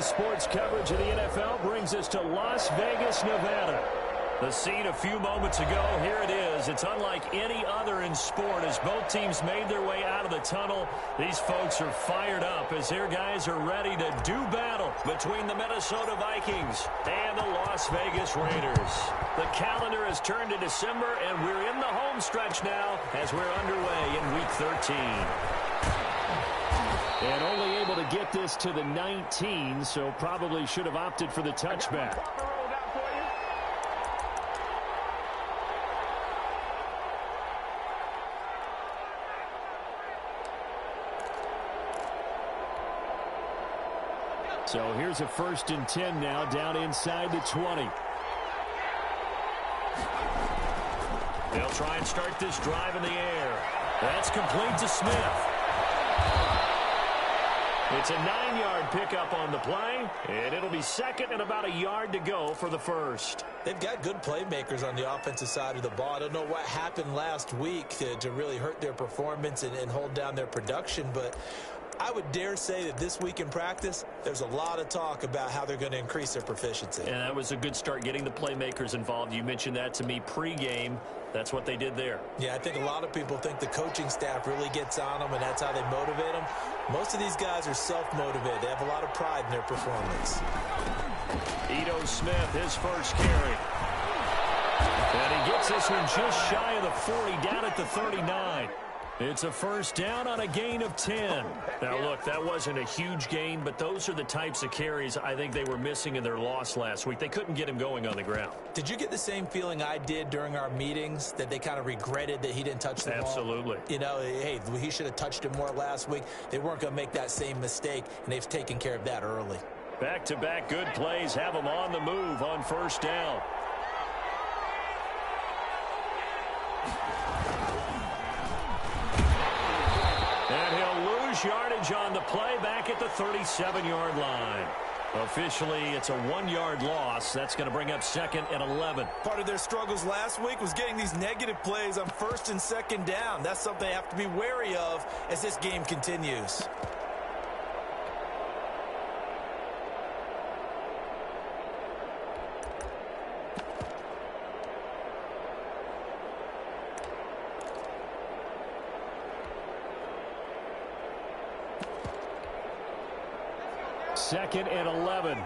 Daily sports coverage of the NFL brings us to Las Vegas, Nevada. The scene a few moments ago, here it is. It's unlike any other in sport as both teams made their way out of the tunnel. These folks are fired up as their guys are ready to do battle between the Minnesota Vikings and the Las Vegas Raiders. The calendar has turned to December, and we're in the home stretch now as we're underway in Week 13. And only able to get this to the 19, so probably should have opted for the touchback. So here's a 1st and 10 now, down inside the 20. They'll try and start this drive in the air. That's complete to Smith. It's a 9-yard pickup on the play, and it'll be 2nd and about a yard to go for the first. They've got good playmakers on the offensive side of the ball. I don't know what happened last week to really hurt their performance and hold down their production, but I would dare say that this week in practice, there's a lot of talk about how they're going to increase their proficiency. And that was a good start, getting the playmakers involved. You mentioned that to me pregame. That's what they did there. Yeah, I think a lot of people think the coaching staff really gets on them, and that's how they motivate them. Most of these guys are self-motivated. They have a lot of pride in their performance. Ito Smith, his first carry. And he gets this one just shy of the 40, down at the 39. It's a 1st down on a gain of 10. Now, look, that wasn't a huge gain, but those are the types of carries I think they were missing in their loss last week. They couldn't get him going on the ground. Did you get the same feeling I did during our meetings, that they kind of regretted that he didn't touch the ball? Absolutely. You know, hey, he should have touched it more last week. They weren't going to make that same mistake, and they've taken care of that early. Back-to-back good plays have them on the move on 1st down. And he'll lose yardage on the play back at the 37-yard line. Officially, it's a 1-yard loss. That's going to bring up 2nd and 11. Part of their struggles last week was getting these negative plays on 1st and 2nd down. That's something they have to be wary of as this game continues. Second and 11.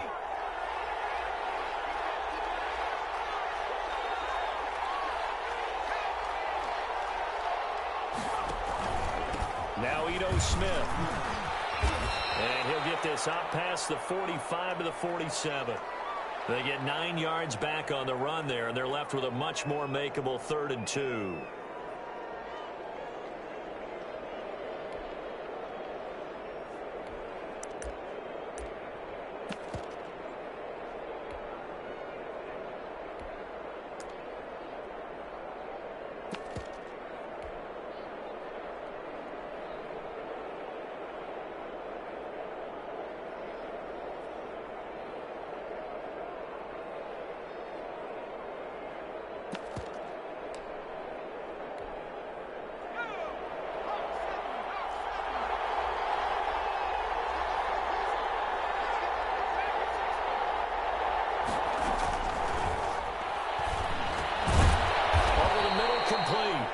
Now Ito Smith. And he'll get this out past the 45 to the 47. They get 9 yards back on the run there, and they're left with a much more makeable 3rd and 2.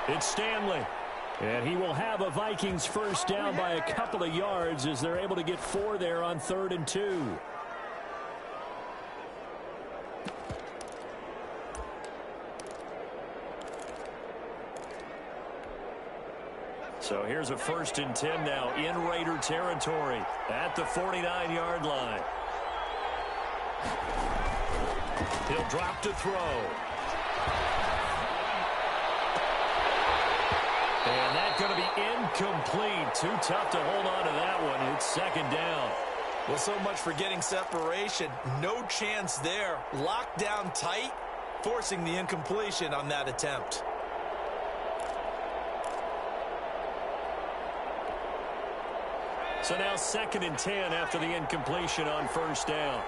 It's Stanley. And he will have a Vikings 1st down by a couple of yards as they're able to get 4 there on 3rd and 2. So here's a 1st and 10 now in Raider territory at the 49-yard line. He'll drop to throw. And that's going to be incomplete. Too tough to hold on to that one. It's 2nd down. Well, so much for getting separation. No chance there. Locked down tight, forcing the incompletion on that attempt. So now 2nd and 10 after the incompletion on 1st down.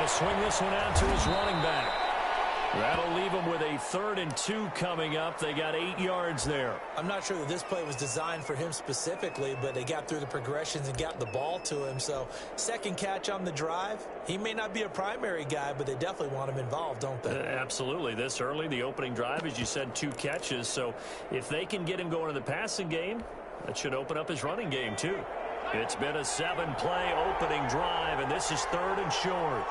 to swing this one out to his running back. That'll leave him with a 3rd and 2 coming up. They got 8 yards there. I'm not sure that this play was designed for him specifically, but they got through the progressions and got the ball to him. So, second catch on the drive. He may not be a primary guy, but they definitely want him involved, don't they? Absolutely. This early, the opening drive, as you said, 2 catches. So, if they can get him going in the passing game, that should open up his running game, too. It's been a 7-play opening drive, and this is 3rd and short.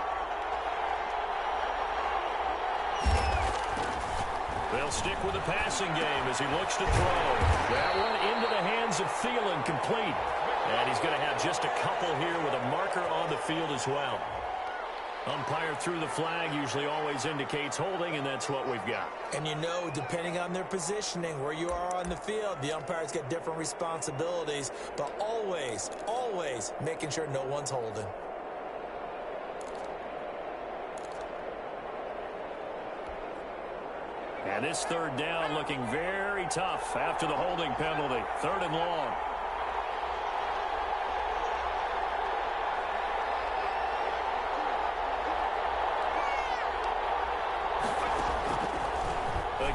They'll stick with the passing game as he looks to throw. That one into the hands of Thielen, complete. And he's going to have just a couple here with a marker on the field as well. Umpire threw the flag, usually always indicates holding, and that's what we've got. And you know, depending on their positioning, where you are on the field, the umpires get different responsibilities, but always, always making sure no one's holding. And this 3rd down looking very tough after the holding penalty. 3rd and long.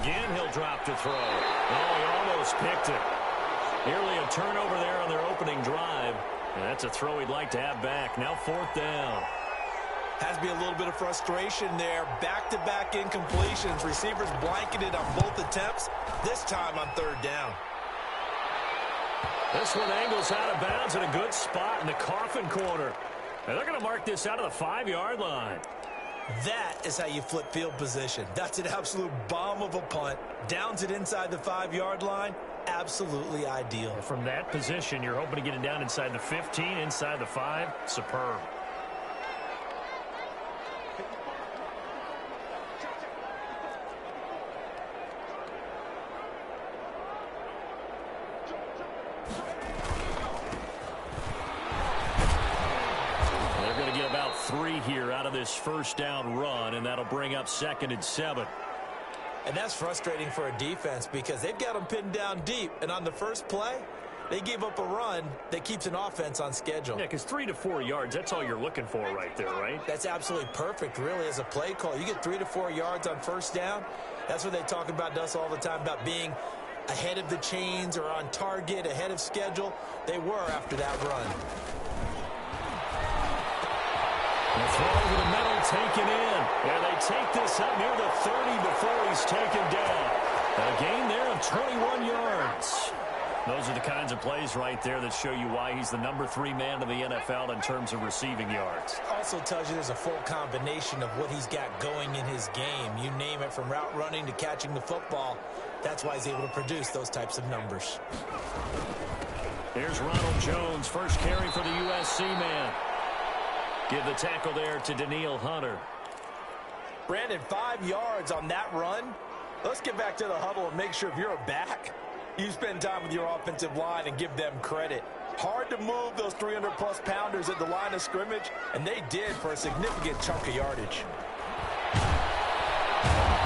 Again, he'll drop to throw. Oh, he almost picked it. Nearly a turnover there on their opening drive. And that's a throw he'd like to have back. Now 4th down. Has to be a little bit of frustration there. Back-to-back incompletions. Receivers blanketed on both attempts. This time on 3rd down. This one angles out of bounds in a good spot in the coffin corner. And they're going to mark this out of the 5-yard line. That is how you flip field position. That's an absolute bomb of a punt. Downs it inside the 5-yard line. Absolutely ideal. From that position, you're hoping to get it down inside the 15, inside the 5. Superb. About 3 here out of this 1st down run, and that'll bring up 2nd and 7. And that's frustrating for a defense because they've got them pinned down deep, and on the first play, they gave up a run that keeps an offense on schedule. Yeah, because 3 to 4 yards, that's all you're looking for right there, right? That's absolutely perfect, really, as a play call. You get 3 to 4 yards on 1st down. That's what they talk about to us all the time, about being ahead of the chains or on target, ahead of schedule. They were after that run. The throw over the middle taken in. And they take this up near the 30 before he's taken down. A gain there of 21 yards. Those are the kinds of plays right there that show you why he's the number 3 man in the NFL in terms of receiving yards. Also tells you there's a full combination of what he's got going in his game. You name it, from route running to catching the football. That's why he's able to produce those types of numbers. Here's Ronald Jones, first carry for the USC man. Give the tackle there to Daniil Hunter. Brandon, 5 yards on that run. Let's get back to the huddle and make sure if you're a back, you spend time with your offensive line and give them credit. Hard to move those 300-plus pounders at the line of scrimmage, and they did for a significant chunk of yardage.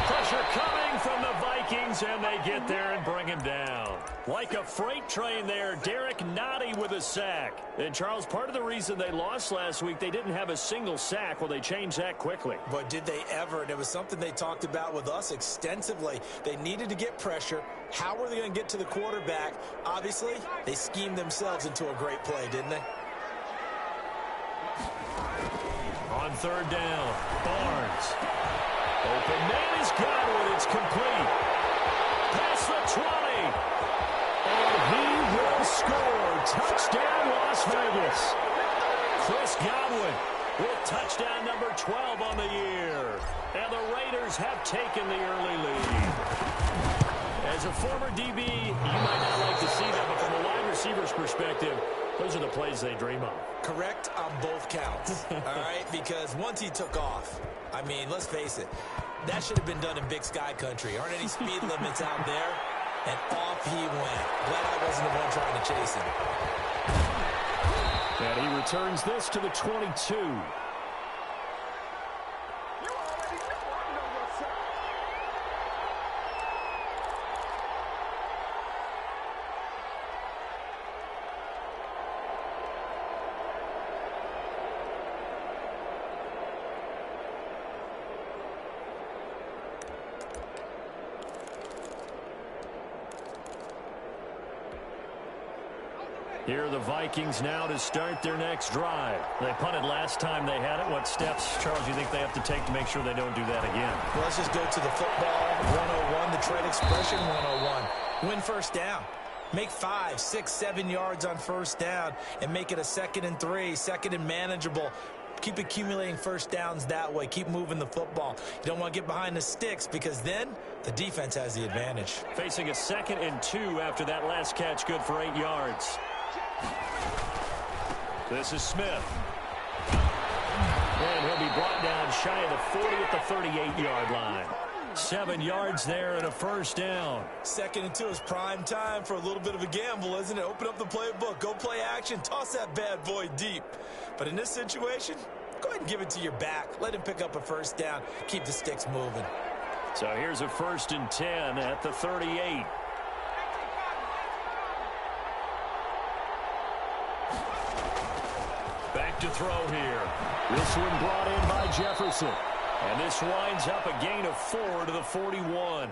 Pressure coming from the Vikings, and they get there and bring him down. Like a freight train there, Derek Nottie with a sack. And, Charles, part of the reason they lost last week, they didn't have a single sack. Well, they changed that quickly. But did they ever? And it was something they talked about with us extensively. They needed to get pressure. How were they going to get to the quarterback? Obviously, they schemed themselves into a great play, didn't they? On 3rd down, Barnes. Open man is Godwin. It's complete. Past the 20. And he will score. Touchdown, Las Vegas. Chris Godwin with touchdown number 12 on the year. And the Raiders have taken the early lead. As a former DB, you might not like to see that, but from a wide receiver's perspective, those are the plays they dream of. Correct on both counts, all right? Because once he took off, I mean, let's face it, that should have been done in Big Sky country. Aren't any speed limits out there? And off he went. Glad I wasn't the one trying to chase him. And he returns this to the 22. Here are the Vikings now to start their next drive. They punted last time they had it. What steps, Charles, you think they have to take to make sure they don't do that again? Well, let's just go to the football 101, the trade expression 101. Win first down. Make 5, 6, 7 yards on first down and make it a 2nd and 3, 2nd and manageable. Keep accumulating first downs that way. Keep moving the football. You don't want to get behind the sticks because then the defense has the advantage. Facing a 2nd and 2 after that last catch, good for 8 yards. This is Smith. And he'll be brought down shy of the 40 at the 38-yard line. 7 yards there and a first down. 2nd and 2 is prime time for a little bit of a gamble, isn't it? Open up the playbook. Go play action. Toss that bad boy deep. But in this situation, go ahead and give it to your back. Let him pick up a first down. Keep the sticks moving. So here's a 1st and 10 at the 38. Back to throw here. This one brought in by Jefferson. And this winds up a gain of 4 to the 41.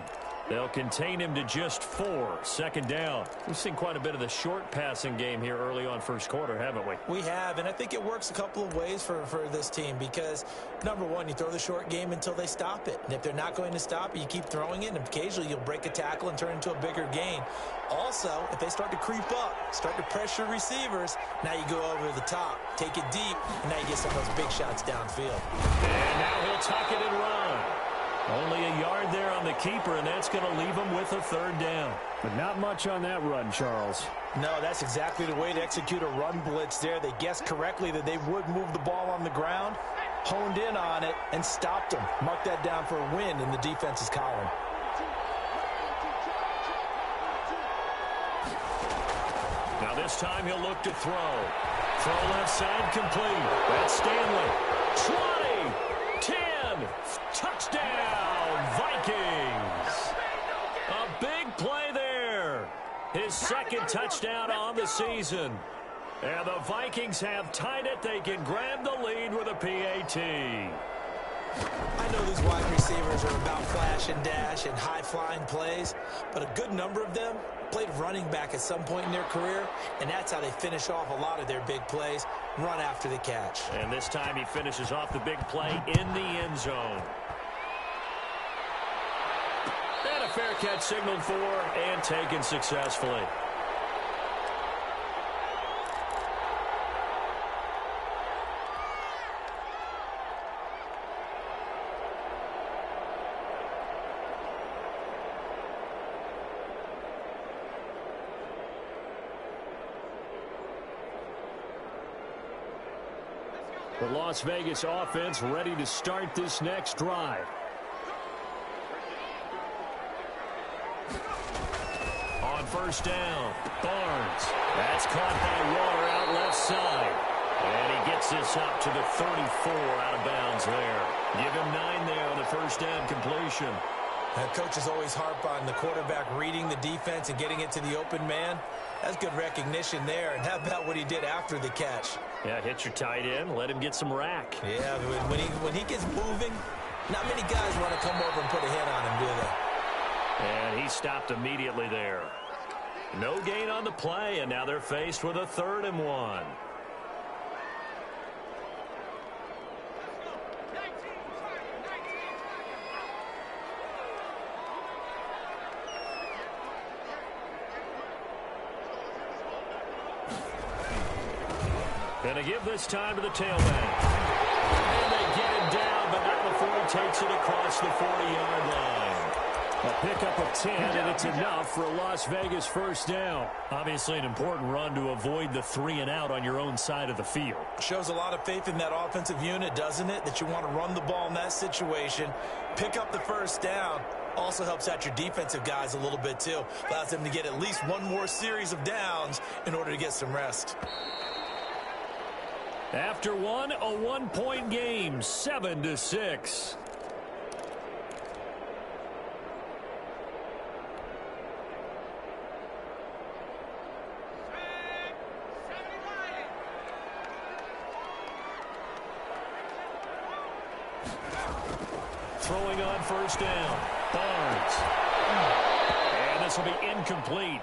They'll contain him to just 4. 2nd down. We've seen quite a bit of the short passing game here early on first quarter, haven't we? We have, and I think it works a couple of ways for this team because, number one, you throw the short game until they stop it. And if they're not going to stop it, you keep throwing it, and occasionally you'll break a tackle and turn into a bigger gain. Also, if they start to creep up, start to pressure receivers, now you go over the top, take it deep, and now you get some of those big shots downfield. And now he'll tuck it and run. Only a yard there on the keeper, and that's going to leave him with a 3rd down. But not much on that run, Charles. No, that's exactly the way to execute a run blitz there. They guessed correctly that they would move the ball on the ground, honed in on it, and stopped them. Mark that down for a win in the defense's column. Now this time he'll look to throw. Throw left side complete. That's Stanley. 20, 10, touchdown, Vikings. A big play there. His 2nd touchdown on the season. And the Vikings have tied it. They can grab the lead with a PAT. I know these wide receivers are about flash and dash and high-flying plays, but a good number of them played running back at some point in their career, and that's how they finish off a lot of their big plays, run after the catch. And this time he finishes off the big play in the end zone. And a fair catch signaled for and taken successfully. The Las Vegas offense ready to start this next drive. On first down, Barnes. That's caught by Water out left side. And he gets this up to the 34 out of bounds there. Give him 9 there on the first down completion. Coaches always harp on the quarterback reading the defense and getting it to the open man. That's good recognition there. And how about what he did after the catch? Yeah, hit your tight end, let him get some rack. Yeah, when he gets moving, not many guys want to come over and put a hit on him, do they? And he stopped immediately there. No gain on the play, and now they're faced with a 3rd and 1. Going to give this time to the tailback. And they get him down, but not before he takes it across the 40-yard line. A pickup of 10, and it's enough for a Las Vegas first down. Obviously an important run to avoid the 3 and out on your own side of the field. Shows a lot of faith in that offensive unit, doesn't it? That you want to run the ball in that situation. Pick up the first down. Also helps out your defensive guys a little bit, too. Allows them to get at least one more series of downs in order to get some rest. After one, a 1-point game, 7-6. Throwing on first down, Barnes. And this will be incomplete.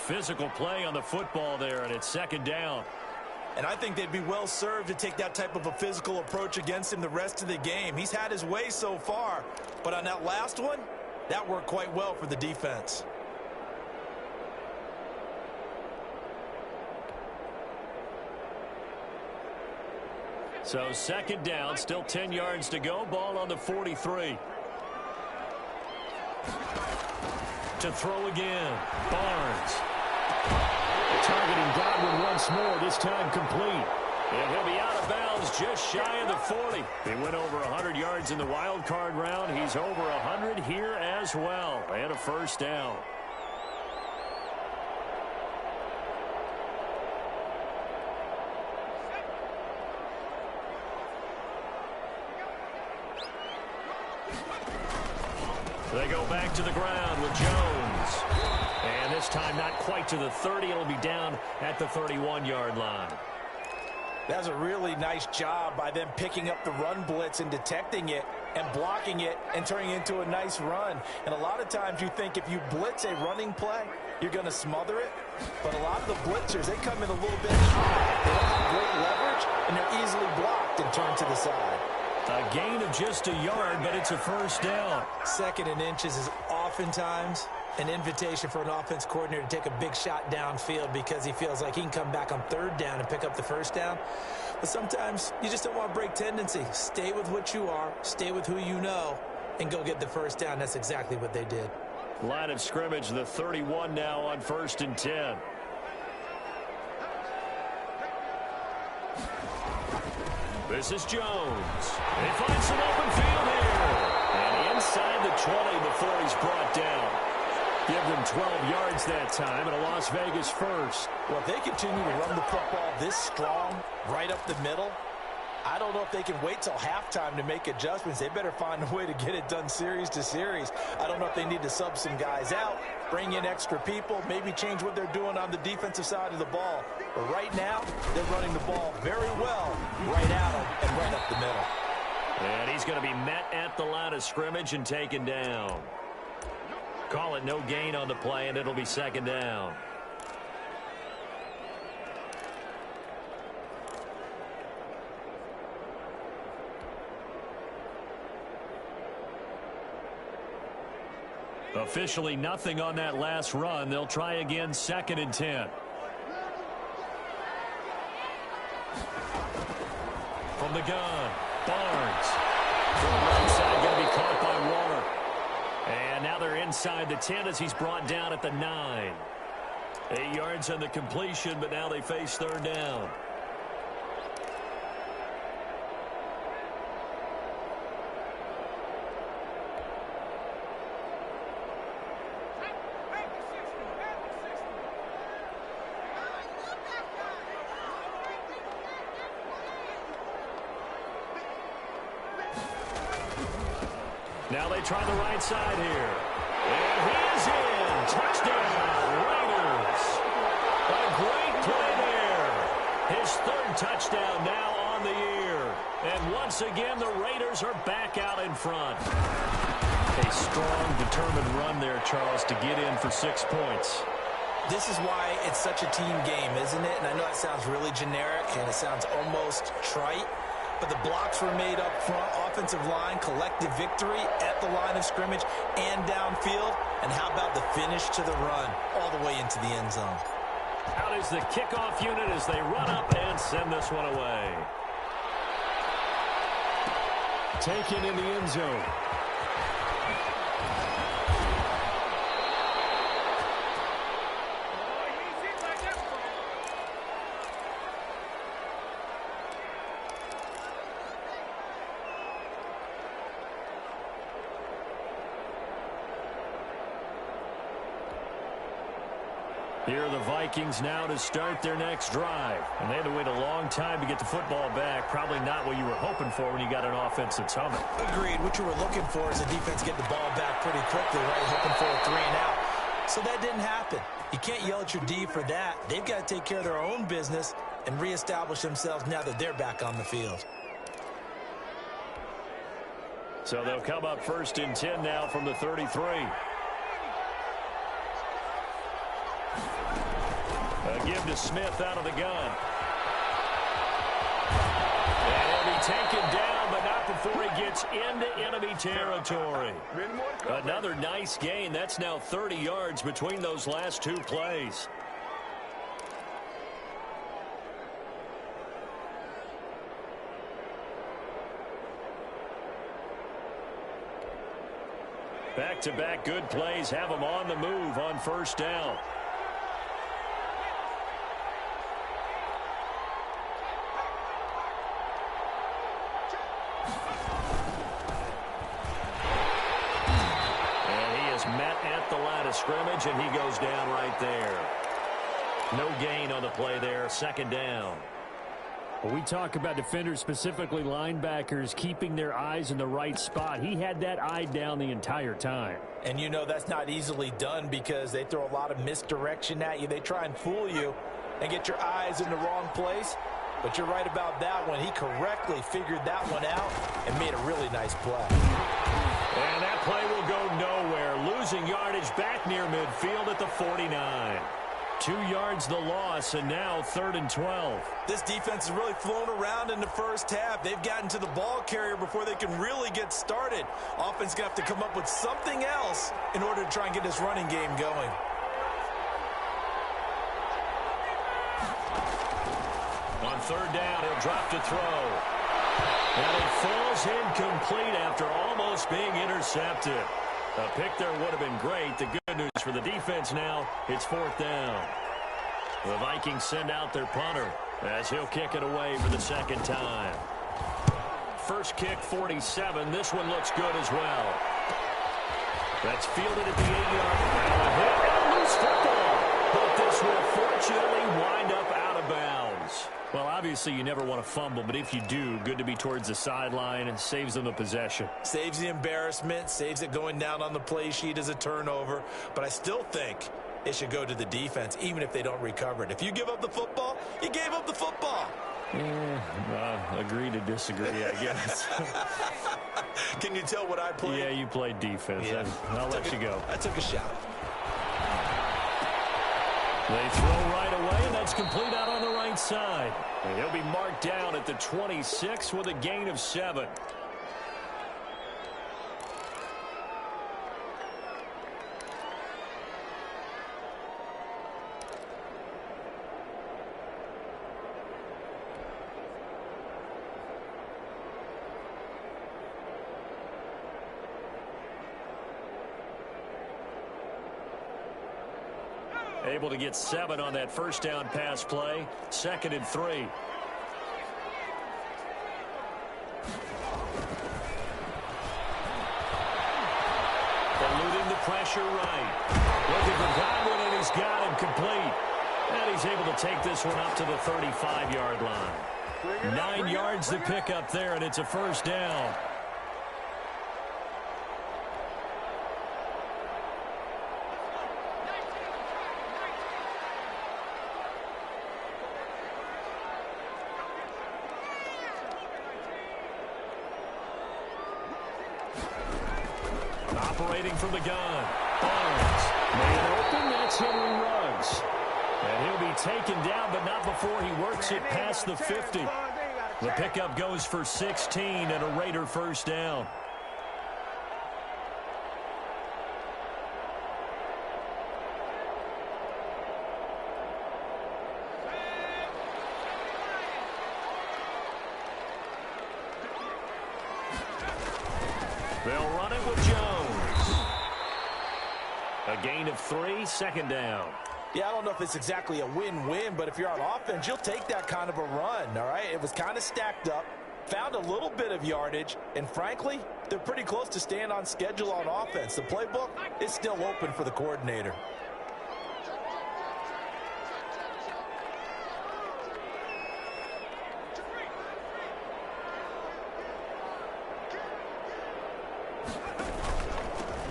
Physical play on the football there, and it's second down. And I think they'd be well served to take that type of a physical approach against him the rest of the game. He's had his way so far, but on that last one, that worked quite well for the defense. So second down, still 10 yards to go. Ball on the 43. To throw again. Barnes. Targeting Godwin once more, this time complete. And he'll be out of bounds just shy of the 40. He went over 100 yards in the wild card round. He's over 100 here as well. And a first down. They go back to the ground with Jones. And this time not quite to the 30. It'll be down at the 31-yard line. That's a really nice job by them picking up the run blitz and detecting it and blocking it and turning it into a nice run. And a lot of times you think if you blitz a running play, you're going to smother it. But a lot of the blitzers, they come in a little bit high. They don't have great leverage, and they're easily blocked and turned to the side. A gain of just a yard, but it's a first down. Second and inches is oftentimes an invitation for an offense coordinator to take a big shot downfield because he feels like he can come back on third down and pick up the first down. But sometimes you just don't want to break tendency. Stay with what you are, stay with who you know, and go get the first down. That's exactly what they did. Line of scrimmage, the 31 now on 1st and 10. This is Jones. He finds some open field here. And inside the 20 before he's brought down. Give them 12 yards that time and a Las Vegas first. Well, if they continue to run the football this strong, right up the middle, I don't know if they can wait till halftime to make adjustments. They better find a way to get it done series to series. I don't know if they need to sub some guys out, bring in extra people, maybe change what they're doing on the defensive side of the ball. But right now, they're running the ball very well right at them and right up the middle. And he's going to be met at the line of scrimmage and taken down. Call it no gain on the play, and it'll be second down. Officially nothing on that last run. They'll try again, 2nd and 10. From the gun, Barnes. From the right side, going to be caught by Warner. And now they're inside the 10 as he's brought down at the 9. 8 yards on the completion, but now they face third down. Now they try the right side here. And he is in. Touchdown, Raiders. A great play there. His 3rd touchdown now on the year. And once again, the Raiders are back out in front. A strong, determined run there, Charles, to get in for 6 points. This is why it's such a team game, isn't it? And I know it sounds really generic and it sounds almost trite. But the blocks were made up front, offensive line, collective victory at the line of scrimmage and downfield. And how about the finish to the run all the way into the end zone? Out is the kickoff unit as they run up and send this one away. Taken in the end zone. Here are the Vikings now to start their next drive. And they had to wait a long time to get the football back. Probably not what you were hoping for when you got an offense that's humming. Agreed. What you were looking for is the defense get the ball back pretty quickly, right? Hoping for a 3 and out. So that didn't happen. You can't yell at your D for that. They've got to take care of their own business and reestablish themselves now that they're back on the field. So they'll come up 1st and 10 now from the 33. A give to Smith out of the gun. And he'll be taken down, but not before he gets into enemy territory. Another nice gain. That's now 30 yards between those last two plays. Back-to-back good plays have them on the move on first down. And he is met at the line of scrimmage, and he goes down right there. No gain on the play there. Second down. Well, we talk about defenders, specifically linebackers, keeping their eyes in the right spot. He had that eye down the entire time. And you know that's not easily done because they throw a lot of misdirection at you. They try and fool you and get your eyes in the wrong place. But you're right about that one. He correctly figured that one out and made a really nice play. And that play will go nowhere. Losing yardage back near midfield at the 49. 2 yards the loss, and now 3rd and 12. This defense has really flown around in the first half. They've gotten to the ball carrier before they can really get started. Offense going to have to come up with something else in order to try and get this running game going. On 3rd down, he'll drop to throw. And it falls incomplete after almost being intercepted. A pick there would have been great. The good news for the defense now, it's 4th down. The Vikings send out their punter as he'll kick it away for the second time. First kick, 47. This one looks good as well. That's fielded at the 8-yard line. And a loose football. But this will fortunately wind up out of bounds. Well, obviously you never want to fumble, but if you do, good to be towards the sideline and saves them the possession. Saves the embarrassment, saves it going down on the play sheet as a turnover. But I still think it should go to the defense, even if they don't recover it. If you give up the football, you gave up the football. Agree to disagree, I guess. Can you tell what I played? Yeah, you played defense. Yeah. I'll let you go. I took a shot. They throw right away, and that's complete out on the right side. And he'll be marked down at the 26 with a gain of 7. Able to get 7 on that first down pass play. 2nd and 3. Eluding the pressure right. Looking for Godwin, and he's got him complete. And he's able to take this one up to the 35-yard line. 9 yards to pick up there, and it's a first down. Operating from the gun. Barnes made open. That's Henry Ruggs. And he'll be taken down, but not before he works it past the 50. The pickup goes for 16 and a Raider first down. They'll run it with Jones. A gain of 3, 2nd down. Yeah, I don't know if it's exactly a win-win, but if you're on offense, you'll take that kind of a run, all right? It was kind of stacked up, found a little bit of yardage, and frankly, they're pretty close to staying on schedule on offense. The playbook is still open for the coordinator.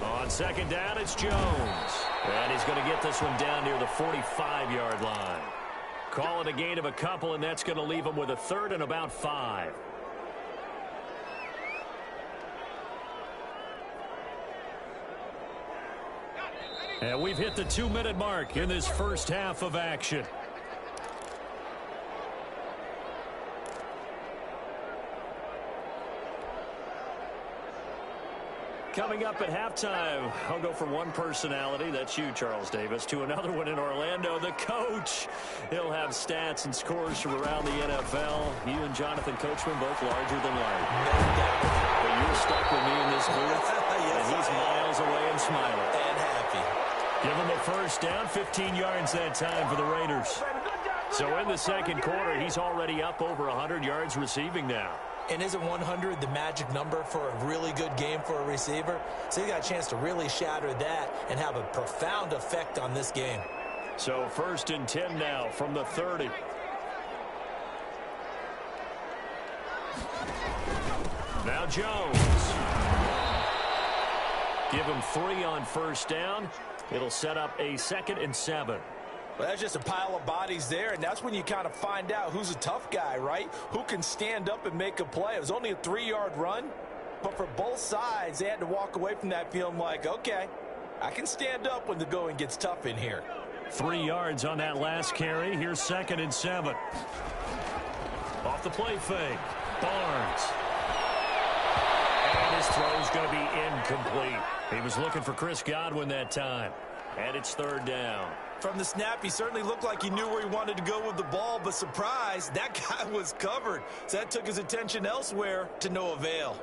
On 2nd down, it's Jones. And he's going to get this one down near the 45-yard line. Call it a gain of a couple, and that's going to leave him with a 3rd and about 5. And we've hit the 2-minute mark in this first half of action. Coming up at halftime, I'll go from one personality, that's you, Charles Davis, to another one in Orlando, the coach. He'll have stats and scores from around the NFL. You and Jonathan Coachman both larger than life. No doubt. But you're stuck with me in this booth, Yes, and he's miles away and smiling. And happy. Give him a first down, 15 yards that time for the Raiders. So in the second quarter, he's already up over 100 yards receiving now. And isn't 100 the magic number for a really good game for a receiver? So he got a chance to really shatter that and have a profound effect on this game. So 1st and 10 now from the 30. Now Jones. Give him 3 on first down. It'll set up a 2nd and 7. Well, that's just a pile of bodies there, and that's when you kind of find out who's a tough guy, right? Who can stand up and make a play. It was only a 3-yard run, but for both sides, they had to walk away from that feeling like, okay, I can stand up when the going gets tough in here. 3 yards on that last carry. Here's 2nd and 7. Off the play fake. Barnes. And his throw's going to be incomplete. He was looking for Chris Godwin that time. And it's 3rd down. From the snap, he certainly looked like he knew where he wanted to go with the ball, but surprise, that guy was covered. So that took his attention elsewhere to no avail.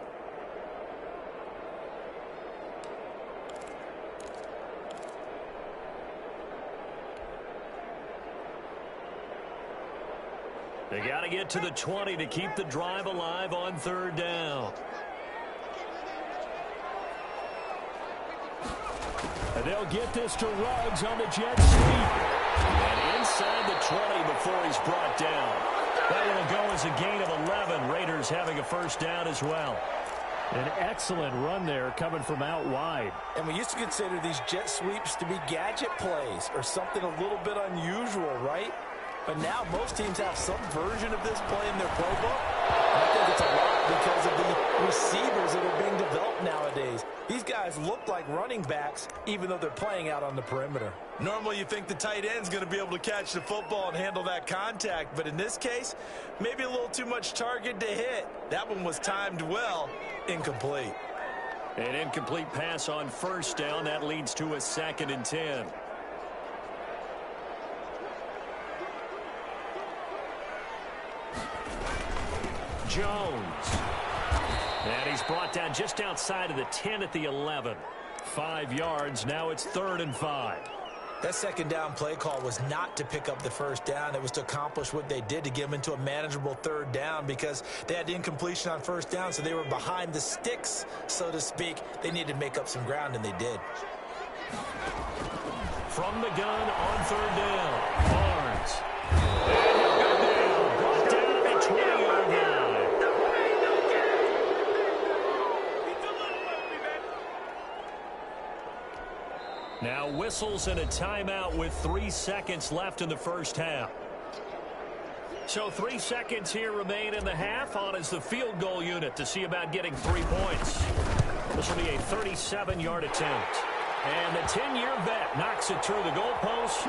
They got to get to the 20 to keep the drive alive on 3rd down. And they'll get this to Ruggs on the jet sweep. And inside the 20 before he's brought down. That will go as a gain of 11. Raiders having a first down as well. An excellent run there coming from out wide. And we used to consider these jet sweeps to be gadget plays or something a little bit unusual, right? But now most teams have some version of this play in their playbook. And I think it's a lot because of the receivers that are being developed nowadays. These guys look like running backs even though they're playing out on the perimeter. Normally you think the tight end's going to be able to catch the football and handle that contact. But in this case, maybe a little too much target to hit. That one was timed well. Incomplete. An incomplete pass on first down. That leads to a 2nd and 10. Jones. And he's brought down just outside of the 10 at the 11. 5 yards. Now it's 3rd and 5. That second down play call was not to pick up the first down. It was to accomplish what they did to get them into a manageable 3rd down because they had incompletion on first down, so they were behind the sticks, so to speak. They needed to make up some ground, and they did. From the gun on 3rd down. Barnes. And he'll go down. Brought down at 20-yard line. Now whistles and a timeout with 3 seconds left in the first half. So 3 seconds here remain in the half. On is the field goal unit to see about getting 3 points. This will be a 37-yard attempt. And the 10-year vet knocks it through the goalpost.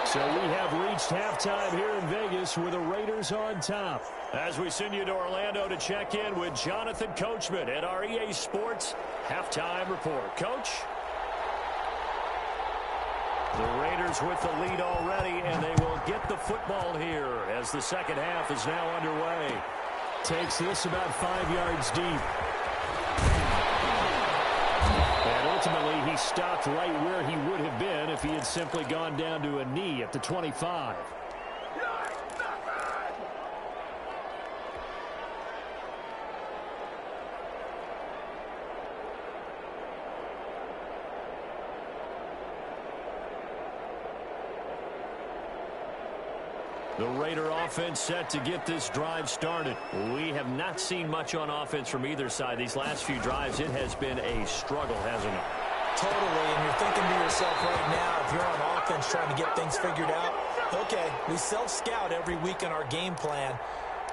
So we have reached halftime here in Vegas with the Raiders on top. As we send you to Orlando to check in with Jonathan Coachman at our EA Sports Halftime Report. Coach? The Raiders with the lead already, and they will get the football here as the second half is now underway. Takes this about 5 yards deep. And ultimately, he stopped right where he would have been if he had simply gone down to a knee at the 25. The Raider offense set to get this drive started. We have not seen much on offense from either side. These last few drives, it has been a struggle, hasn't it? Totally, and you're thinking to yourself right now, if you're on offense trying to get things figured out, okay, we self-scout every week in our game plan.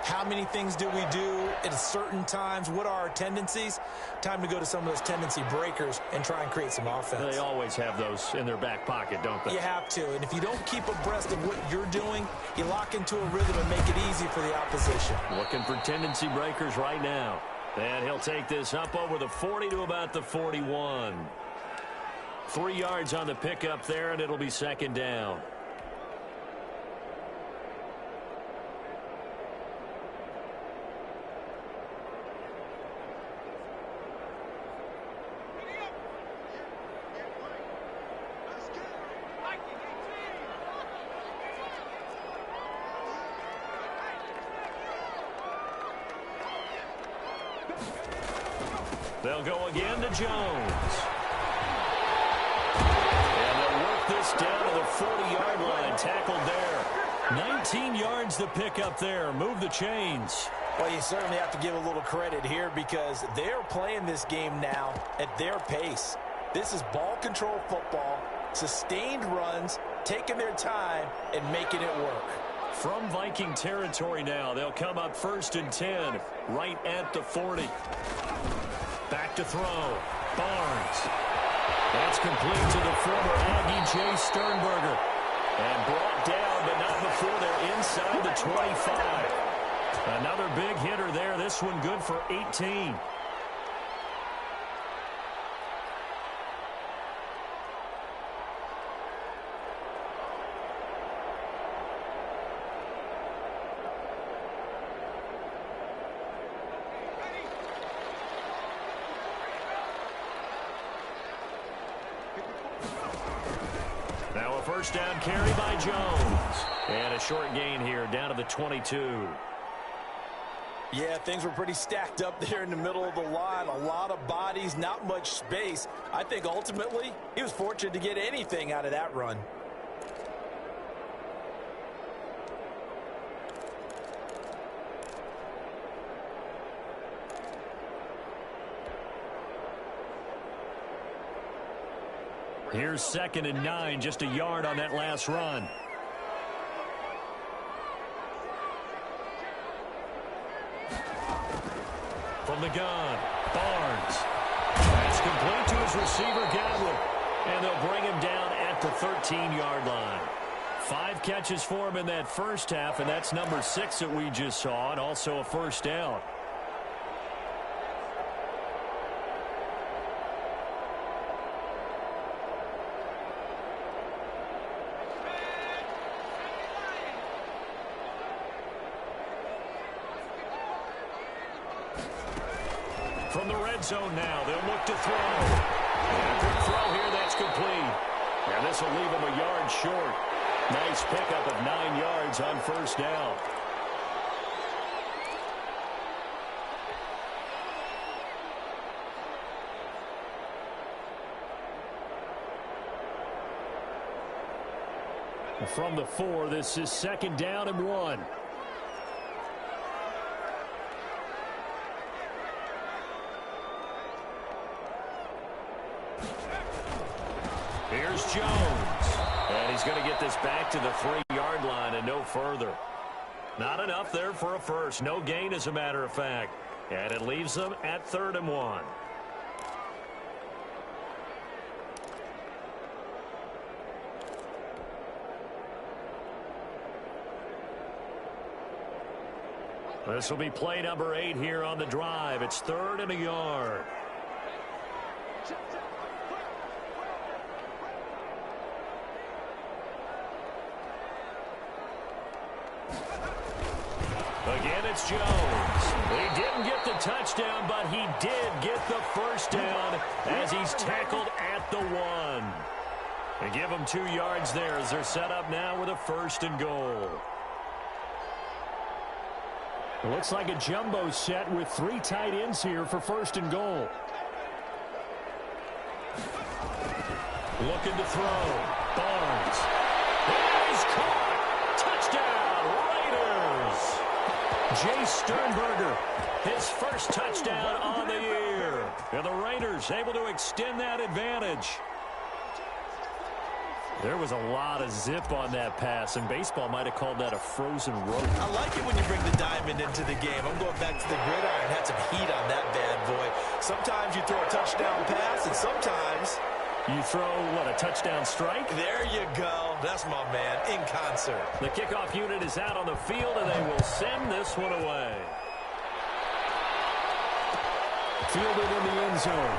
How many things do we do at certain times? What are our tendencies? Time to go to some of those tendency breakers and try and create some offense. They always have those in their back pocket, don't they? You have to. And if you don't keep abreast of what you're doing, you lock into a rhythm and make it easy for the opposition. Looking for tendency breakers right now. And he'll take this up over the 40 to about the 41. 3 yards on the pickup there, and it'll be second down. They'll go again to Jones. And they'll work this down to the 40-yard line. Tackled there. 19 yards to pick up there. Move the chains. Well, you certainly have to give a little credit here because they're playing this game now at their pace. This is ball control football, sustained runs, taking their time, and making it work. From Viking territory now, they'll come up 1st and 10, right at the 40. Back to throw. Barnes. That's complete to the former Aggie, Jay Sternberger. And brought down, but not before they're inside the 25. Another big hitter there. This one good for 18. Now a first down carry by Jones. And a short gain here down to the 22. Yeah, things were pretty stacked up there in the middle of the line. A lot of bodies, not much space. I think ultimately he was fortunate to get anything out of that run. Here's 2nd and 9, just a yard on that last run. From the gun, Barnes. That's complete to his receiver, Godwin. And they'll bring him down at the 13-yard line. 5 catches for him in that first half, and that's number 6 that we just saw, and also a first down. From the red zone now, they'll look to throw. And a quick throw here, that's complete. And this will leave them a yard short. Nice pickup of 9 yards on first down. From the 4, this is 2nd down and 1. Here's Jones. And he's going to get this back to the 3-yard line and no further. Not enough there for a first. No gain, as a matter of fact. And it leaves them at 3rd and 1. This will be play number 8 here on the drive. It's 3rd and a yard. Again, it's Jones. He didn't get the touchdown, but he did get the first down as he's tackled at the 1. They give him 2 yards there as they're set up now with a 1st and goal. It looks like a jumbo set with 3 tight ends here for 1st and goal. Looking to throw. Barnes. He's caught. Touchdown, Raiders. Jay Sternberger, his first touchdown on the year. And the Raiders able to extend that advantage. There was a lot of zip on that pass, and baseball might have called that a frozen rope. I like it when you bring the diamond into the game. I'm going back to the gridiron. Had some heat on that bad boy. Sometimes you throw a touchdown pass, and sometimes you throw, what, a touchdown strike? There you go. That's my man, in concert. The kickoff unit is out on the field, and they will send this one away. Fielded in the end zone.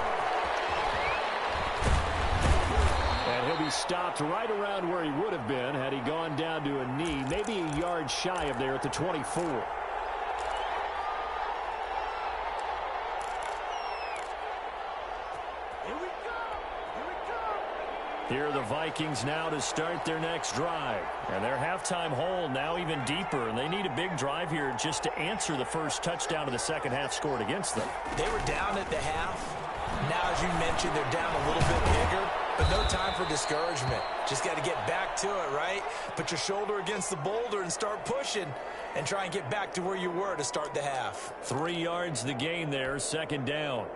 And he'll be stopped right around where he would have been had he gone down to a knee, maybe a yard shy of there at the 24. Here are the Vikings now to start their next drive. And their halftime hole now even deeper, and they need a big drive here just to answer the first touchdown of the second half scored against them. They were down at the half. Now, as you mentioned, they're down a little bit bigger, but no time for discouragement. Just got to get back to it, right? Put your shoulder against the boulder and start pushing and try and get back to where you were to start the half. 3 yards the gain there, second down.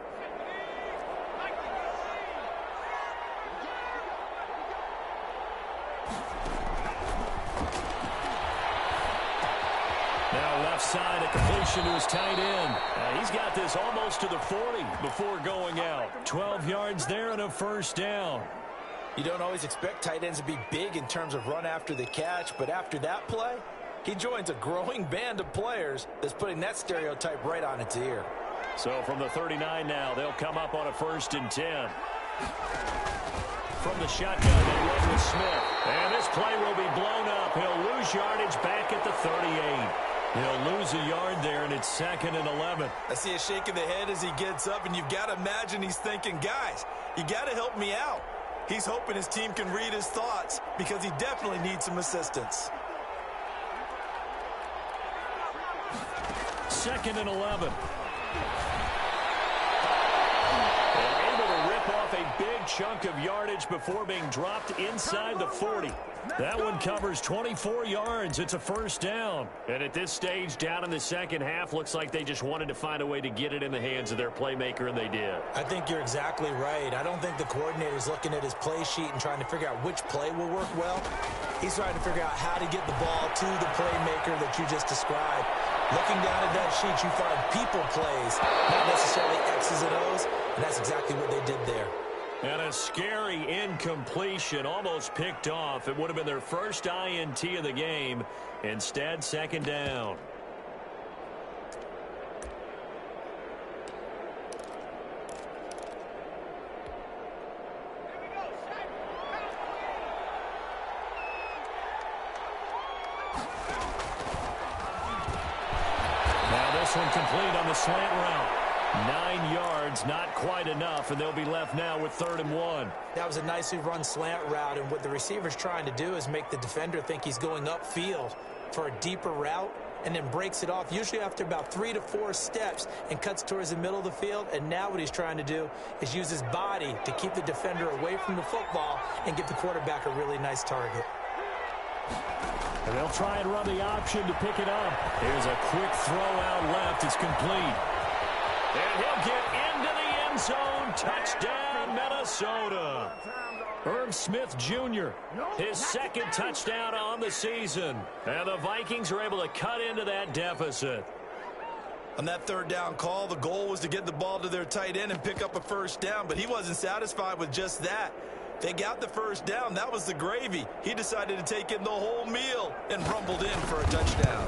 Now left side, a completion to his tight end. He's got this almost to the 40 before going out. 12 yards there and a first down. You don't always expect tight ends to be big in terms of run after the catch, but after that play, he joins a growing band of players that's putting that stereotype right on its ear. So from the 39 now, they'll come up on a 1st and 10. From the shotgun, they run with Smith. And this play will be blown up. He'll lose yardage back at the 38. He'll lose a yard there, and it's 2nd and 11. I see a shake of the head as he gets up, and you've got to imagine he's thinking, guys, you got to help me out. He's hoping his team can read his thoughts because he definitely needs some assistance. 2nd and 11. They're able to rip off a big chunk of yardage before being dropped inside the 40. That one covers 24 yards. It's a first down. And at this stage, down in the second half, looks like they just wanted to find a way to get it in the hands of their playmaker, and they did. I think you're exactly right. I don't think the coordinator's looking at his play sheet and trying to figure out which play will work well. He's trying to figure out how to get the ball to the playmaker that you just described. Looking down at that sheet, you find people plays, not necessarily X's and O's, and that's exactly what they did there. And a scary incompletion, almost picked off. It would have been their first INT of the game. Instead, second down. Now this one complete on the slant route. 9 yards, not quite enough, and they'll be left now with 3rd and 1. That was a nicely run slant route, and what the receiver's trying to do is make the defender think he's going upfield for a deeper route, and then breaks it off, usually after about 3 to 4 steps, and cuts towards the middle of the field. And now what he's trying to do is use his body to keep the defender away from the football and give the quarterback a really nice target. And they'll try and run the option to pick it up. Here's a quick throw out left. It's complete. And he'll get into the end zone. Touchdown, Minnesota. Irv Smith Jr., his 2nd touchdown on the season. And the Vikings are able to cut into that deficit. On that 3rd down call, the goal was to get the ball to their tight end and pick up a first down, but he wasn't satisfied with just that. They got the first down. That was the gravy. He decided to take in the whole meal and rumbled in for a touchdown.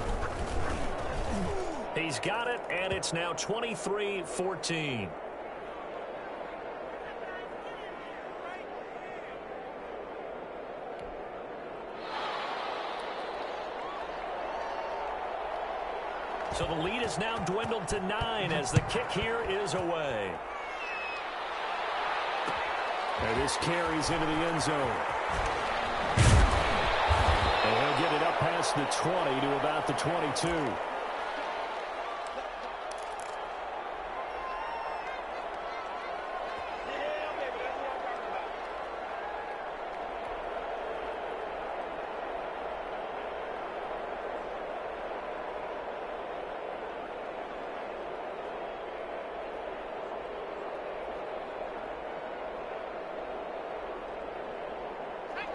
He's got it, and it's now 23-14. So the lead is now dwindled to 9 as the kick here is away. And this carries into the end zone. And he'll get it up past the 20 to about the 22.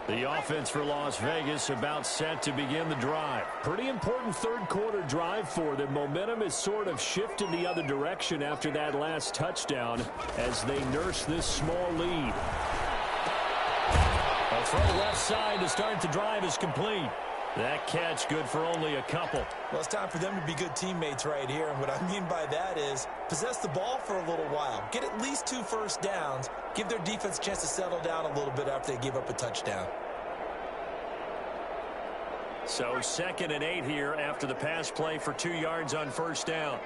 The offense for Las Vegas about set to begin the drive. Pretty important third-quarter drive for them. Momentum is sort of shifted the other direction after that last touchdown as they nurse this small lead. A throw left side to start the drive is complete. That catch good for only a couple. Well, it's time for them to be good teammates right here. And what I mean by that is possess the ball for a little while. Get at least 2 first downs. Give their defense a chance to settle down a little bit after they give up a touchdown. So 2nd and 8 here after the pass play for 2 yards on first down.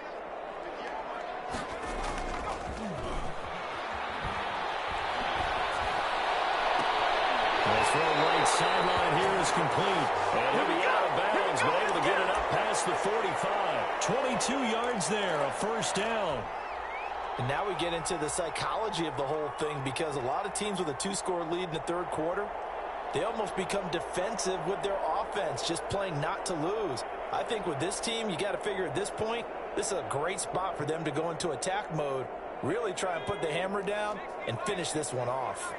The throw right sideline here is complete. And he'll be out of bounds, but able to get it up past the 45. 22 yards there, a first down. And now we get into the psychology of the whole thing, because a lot of teams with a 2-score lead in the third quarter, they almost become defensive with their offense, just playing not to lose. I think with this team, you got to figure at this point, this is a great spot for them to go into attack mode, really try and put the hammer down and finish this one off.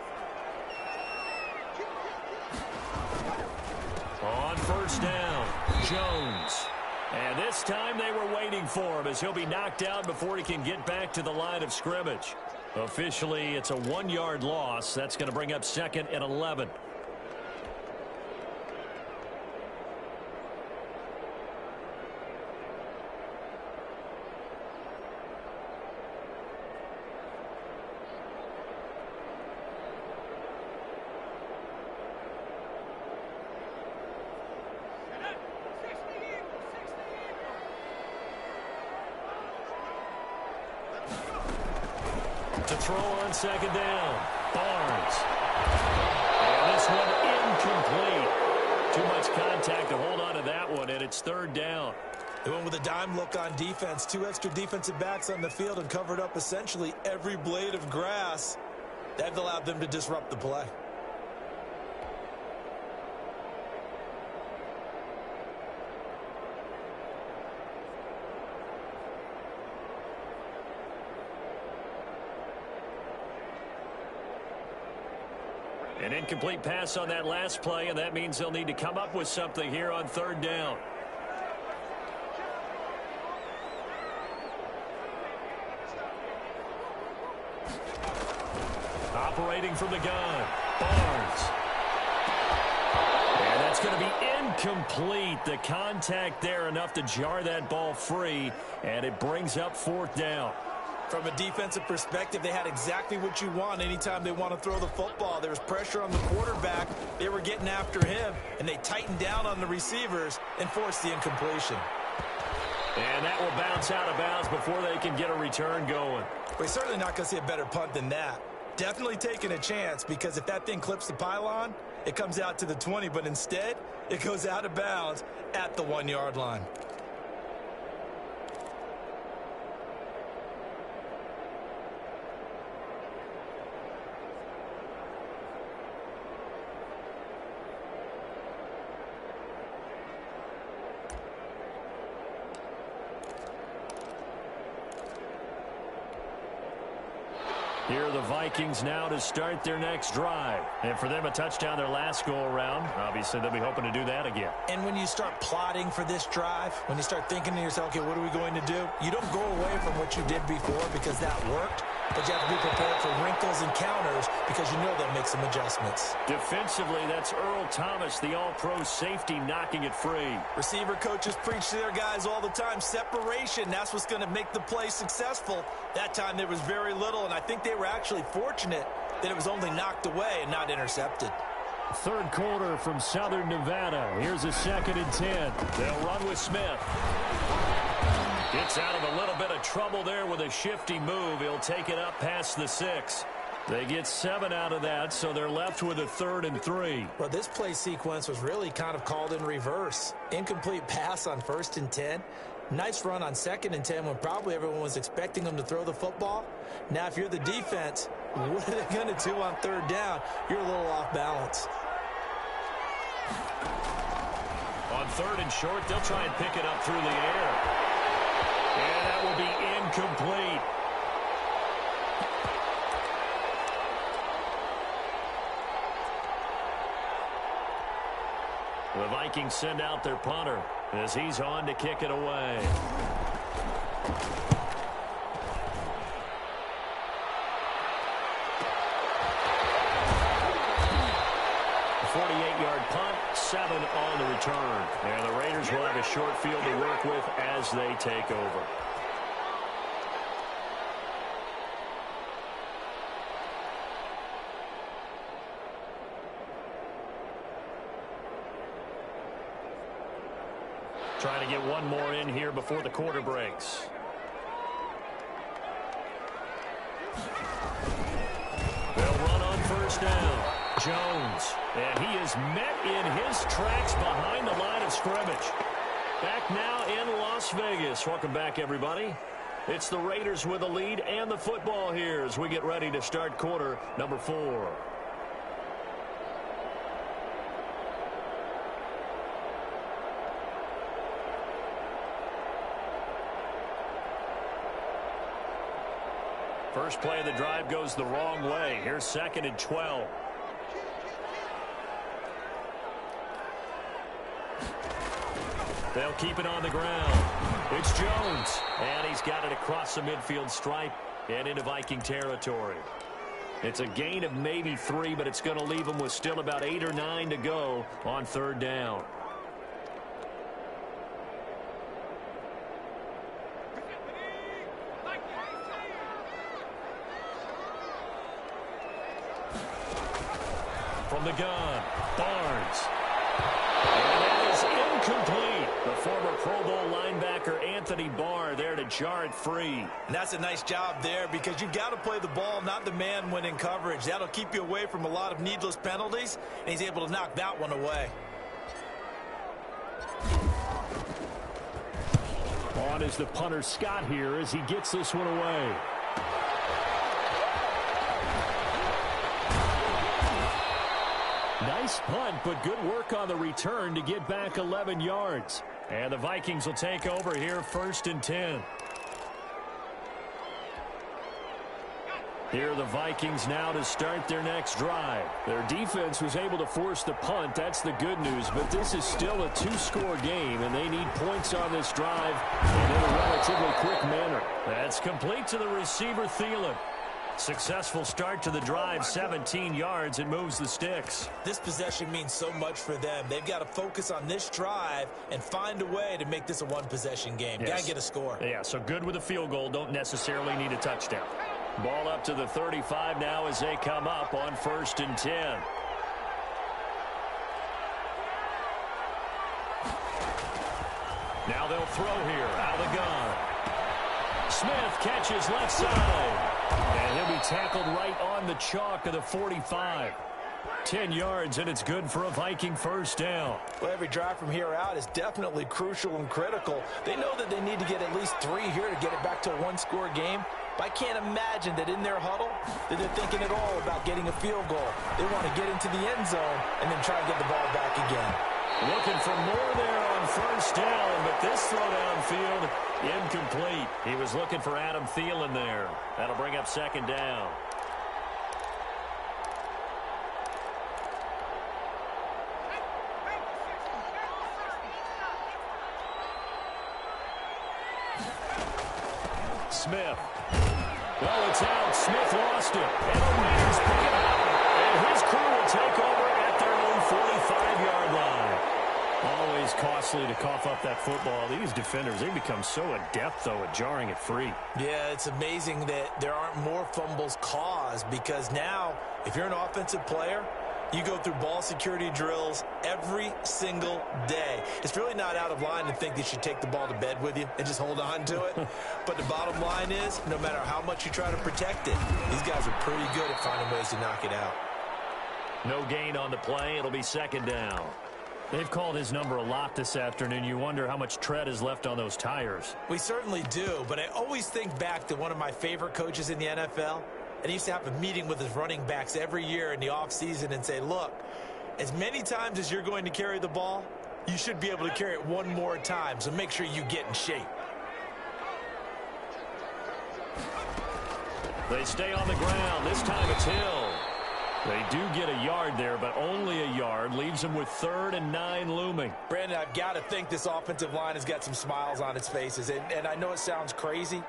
On first down, Jones. And this time they were waiting for him as he'll be knocked out before he can get back to the line of scrimmage. Officially, it's a 1-yard loss. That's going to bring up 2nd and 11. To throw on 2nd down, Barnes. And this one incomplete. Too much contact to hold on to that one, and it's 3rd down. They went with a dime look on defense. 2 extra defensive backs on the field and covered up essentially every blade of grass. That allowed them to disrupt the play. An incomplete pass on that last play, and that means they'll need to come up with something here on 3rd down. Operating from the gun, Barnes. And that's going to be incomplete. The contact there enough to jar that ball free, and it brings up 4th down. From a defensive perspective, they had exactly what you want anytime they want to throw the football. There was pressure on the quarterback. They were getting after him, and they tightened down on the receivers and forced the incompletion. And that will bounce out of bounds before they can get a return going. We're certainly not going to see a better punt than that. Definitely taking a chance, because if that thing clips the pylon, it comes out to the 20, but instead, it goes out of bounds at the 1-yard line. Here are the Vikings now to start their next drive. And for them, a touchdown their last go-around. Obviously, they'll be hoping to do that again. And when you start plotting for this drive, when you start thinking to yourself, okay, what are we going to do? You don't go away from what you did before because that worked, but you have to be prepared for wrinkles and counters because you know they'll make some adjustments. Defensively, that's Earl Thomas, the all-pro safety, knocking it free. Receiver coaches preach to their guys all the time. Separation, that's what's going to make the play successful. That time there was very little, and I think they were actually fortunate that it was only knocked away and not intercepted. 3rd quarter from Southern Nevada. Here's a 2nd and 10. They'll run with Smith. Gets out of a little bit of trouble there with a shifty move. He'll take it up past the 6. They get 7 out of that, so they're left with a 3rd and 3. Well, this play sequence was really kind of called in reverse. Incomplete pass on 1st and 10. Nice run on 2nd and 10 when probably everyone was expecting them to throw the football. Now, if you're the defense, what are they going to do on 3rd down? You're a little off balance. On 3rd and short, they'll try and pick it up through the air. And that will be incomplete. The Vikings send out their punter as he's on to kick it away. 48-yard punt, 7 on the return. And the Raiders will have a short field to work with as they take over. Trying to get one more in here before the quarter breaks. They'll run on first down. Jones, and he is met in his tracks behind the line of scrimmage. Back now in Las Vegas. Welcome back, everybody. It's the Raiders with the lead and the football here as we get ready to start quarter number 4. First play of the drive goes the wrong way. Here's 2nd and 12. They'll keep it on the ground. It's Jones, and he's got it across the midfield stripe and into Viking territory. It's a gain of maybe 3, but it's going to leave them with still about 8 or 9 to go on 3rd down. From the gun, Barnes. And that is incomplete. The former Pro Bowl linebacker Anthony Barr there to jar it free. And that's a nice job there because you've got to play the ball, not the man when in coverage. That'll keep you away from a lot of needless penalties, and he's able to knock that one away. On is the punter Scott here as he gets this one away. Nice punt, but good work on the return to get back 11 yards. And the Vikings will take over here 1st and 10. Here are the Vikings now to start their next drive. Their defense was able to force the punt. That's the good news. But this is still a 2-score game, and they need points on this drive and in a relatively quick manner. That's complete to the receiver, Thielen. Successful start to the drive, 17 yards, and moves the sticks. This possession means so much for them. They've got to focus on this drive and find a way to make this a one-possession game. Yes. Got to get a score. Yeah, so good with a field goal. Don't necessarily need a touchdown. Ball up to the 35 now as they come up on 1st and 10. Now they'll throw here out of the gun. Smith catches left side. And he'll be tackled right on the chalk of the 45. 10 yards, and it's good for a Viking 1st down. Well, every drive from here out is definitely crucial and critical. They know that they need to get at least 3 here to get it back to a 1-score game. But I can't imagine that in their huddle that they're thinking at all about getting a field goal. They want to get into the end zone and then try to get the ball back again. Looking for more there on 1st down, but this throw downfield incomplete. He was looking for Adam Thielen there. That'll bring up 2nd down. Smith. Well, it's out. Smith lost it. And the Raiders pick it up. And his crew will take over at their own 45-yard line. Always costly to cough up that football. These defenders, they become so adept, though, at jarring it free. Yeah, it's amazing that there aren't more fumbles caused because now, if you're an offensive player, you go through ball security drills every single day. It's really not out of line to think that you should take the ball to bed with you and just hold on to it. But the bottom line is, no matter how much you try to protect it, these guys are pretty good at finding ways to knock it out. No gain on the play. It'll be 2nd down. They've called his number a lot this afternoon. You wonder how much tread is left on those tires. We certainly do, but I always think back to one of my favorite coaches in the NFL. And he used to have a meeting with his running backs every year in the offseason and say, look, as many times as you're going to carry the ball, you should be able to carry it one more time, so make sure you get in shape. They stay on the ground. This time it's Hill. They do get a yard there, but only a yard. Leaves them with 3rd and 9 looming. Brandon, I've got to think this offensive line has got some smiles on its faces. And I know it sounds crazy,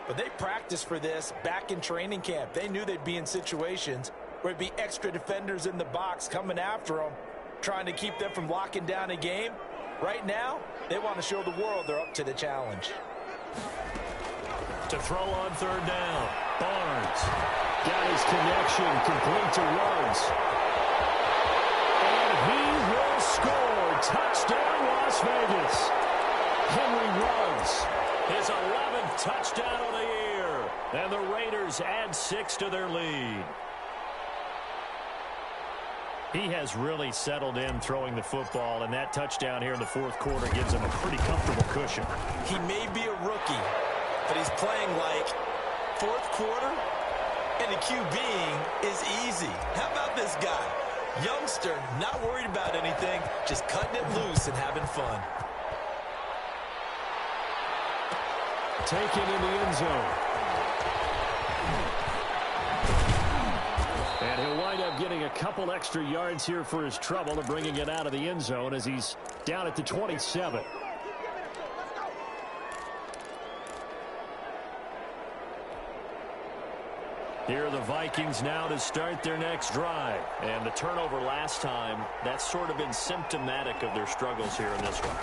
but they practiced for this back in training camp. They knew they'd be in situations where it'd be extra defenders in the box coming after them, trying to keep them from locking down a game. Right now, they want to show the world they're up to the challenge. To throw on 3rd down, Barnes got his connection, complete to Ruggs. And he will score. Touchdown, Las Vegas. Henry Ruggs, his 11th touchdown of the year. And the Raiders add 6 to their lead. He has really settled in throwing the football, and that touchdown here in the 4th quarter gives him a pretty comfortable cushion. He may be a rookie, but he's playing like 4th quarter, and the QBing is easy. How about this guy? Youngster, not worried about anything, just cutting it loose and having fun. Taken in the end zone. And he'll wind up getting a couple extra yards here for his trouble and bringing it out of the end zone as he's down at the 27. Here are the Vikings now to start their next drive. And the turnover last time, that's sort of been symptomatic of their struggles here in this one.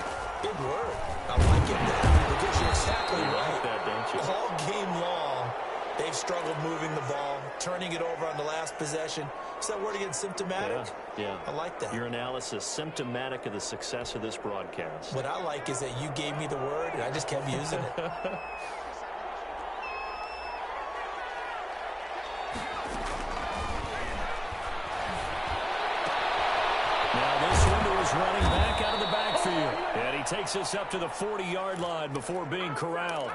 Big word. I like it now because you're exactly You right. like that, don't you? All game long, they've struggled moving the ball, turning it over on the last possession. Is that word again, symptomatic? Yeah. I like that. Your analysis, symptomatic of the success of this broadcast. What I like is that you gave me the word, and I just kept using it. Running back out of the backfield. And he takes us up to the 40-yard line before being corralled.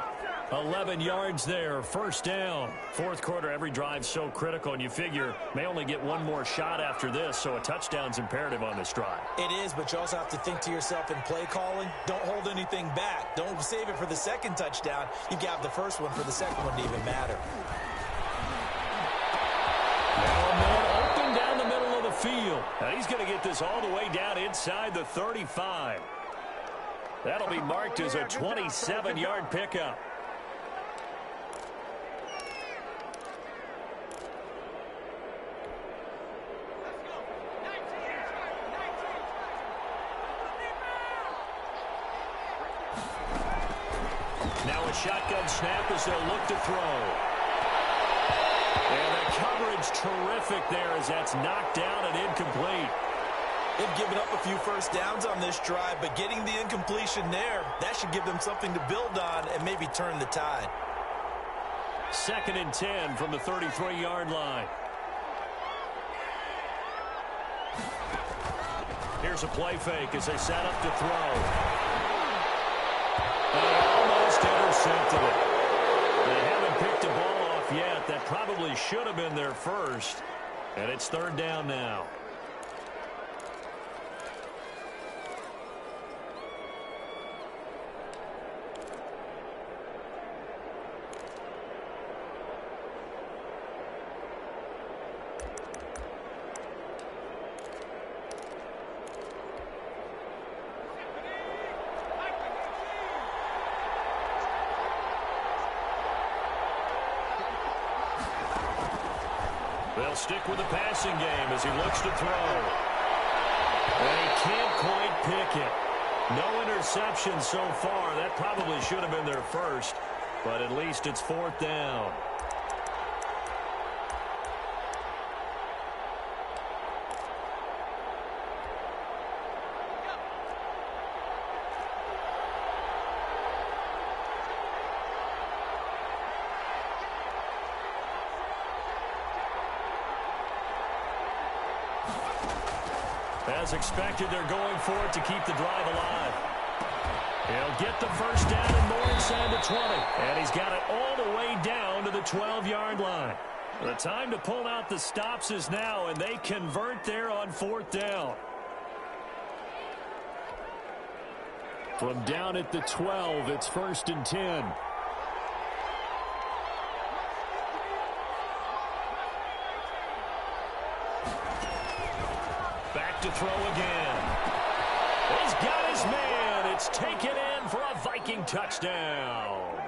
11 yards there, 1st down. 4th quarter, every drive's so critical, and you figure may only get one more shot after this, so a touchdown's imperative on this drive. It is, but you also have to think to yourself in play calling, don't hold anything back. Don't save it for the 2nd touchdown. You got the 1st one for the 2nd one to even matter. Now a man open down the middle of the field. Now he's going to get this all the way down inside the 35. That'll be marked as a 27-yard pickup. Now a shotgun snap as they'll look to throw. And the coverage terrific there as that's knocked down and incomplete. They've given up a few 1st downs on this drive, but getting the incompletion there, that should give them something to build on and maybe turn the tide. 2nd and 10 from the 33-yard line. Here's a play fake as they set up to throw. They almost intercepted it. They haven't picked the ball off yet. That probably should have been their first. And it's 3rd down now. They'll stick with the passing game as he looks to throw. And he can't quite pick it. No interception so far. That probably should have been their first, but at least it's 4th down. As expected, they're going for it to keep the drive alive. He'll get the 1st down and more inside the 20. And he's got it all the way down to the 12-yard line. The time to pull out the stops is now, and they convert there on 4th down. From down at the 12, it's 1st and 10. Back to throw again. He's got his man. It's taken in for a Viking touchdown.